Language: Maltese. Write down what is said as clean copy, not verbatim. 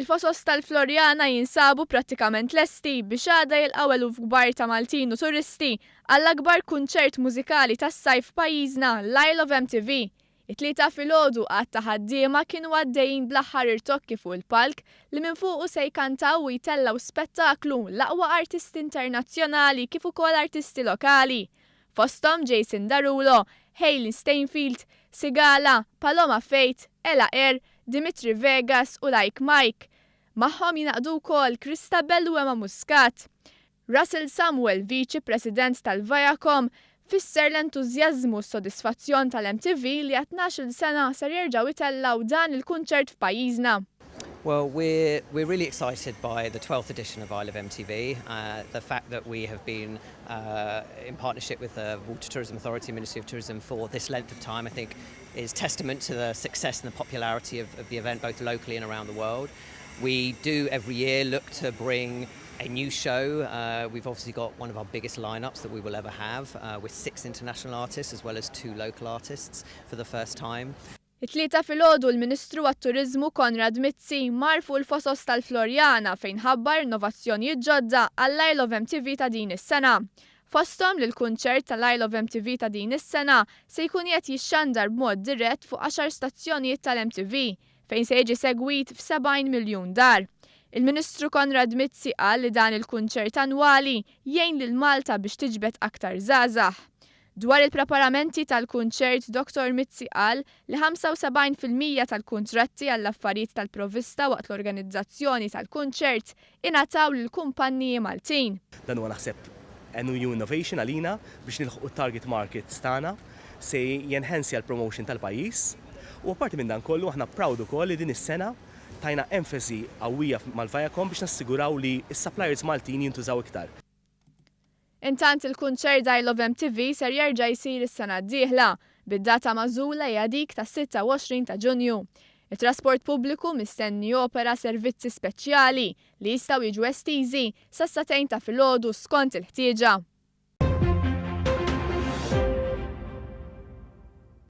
Il-fosos tal-Florjana jinsabu prattikament lesti biex għada jilqgħu eluf kbar ta' Maltin u turisti għall-akbar kunċert mużikali tas-sajf pajjiżna l-Isle of MTV. It-tlieta filgħodu għad ta' ħaddiema kienu għaddejjin bl-aħħar irtokki fuq il-palk li minn fuqu se jkantaw u jtellaw spettaklu l-aqwa artisti internazzjonali kif ukoll artisti lokali. Fosthom Jason Derulo, Hayley Steinfeld, Sigala, Paloma Faith, Ella Eyre, Dimitri Vegas u Like Mike. Magħhom jinaqdu wkoll Christabel u Emma Muscat. Russell Samuel, Viċi President tal-Viacom, fisser l-entużjażmu u s-sodisfazzjon tal-MTV li għat 12 sena ser jerġgħu jtellaw dan il-kunċert f'pajjiżna. Well, we're really excited by the 12th edition of Isle of MTV. The fact that we have been in partnership with the Water Tourism Authority, Ministry of Tourism, for this length of time, I think, is testament to the success and the popularity of the event, both locally and around the world. We do every year look to bring a new show. We've obviously got one of our biggest lineups that we will ever have, with 6 international artists as well as 2 local artists for the first time. It-tlieta filgħodu l-Ministru għat-Turiżmu Konrad Mizzi mar fuq il-fosos tal-Florjana fejn ħabbar innovazzjonijiet ġodda għall-Isle of MTV ta' din is-sena. Fosthom li l-kunċert tal-Isle of MTV ta' din is-sena se jkun qed jixxandar b'mod dirett fuq 10 stazzjonijiet tal-MTV fejn se jiġi segwit f'70 miljun dar. Il-Ministru Konrad Mizzi qal li dan il-kunċert annwali jgħin lil Malta biex tiġbed aktar żgħażagħ. Dwar il-preparamenti tal-kunċert, Dr. Mizzi qal li 75% tal-kuntratti għall-affarijiet tal-provvista waqt l-organizzazzjoni tal-kunċert ingħataw lill-kumpanniji Maltin. Dan huwa naħseb new innovation għalina biex nilħqu t-target markets tagħna se jenħensja l-promotion tal-pajjiż u apparti minn dan kollu aħna proud ukoll li din is-sena tajna enfasi qawwija mal-Viacom biex nassiguraw li s-suppliers Maltin jintużaw iktar. Intant il-kunċert Isle of MTV ser jerġa' jsir is-sena d-dieħla bid-data magħżula hija dik ta' 26 ta' Ġunju. It-trasport pubbliku mistenni jopera servizzi speċjali li jistgħu jiġu estiżi sa' satejn ta' filgħodu skont il-ħtieġa.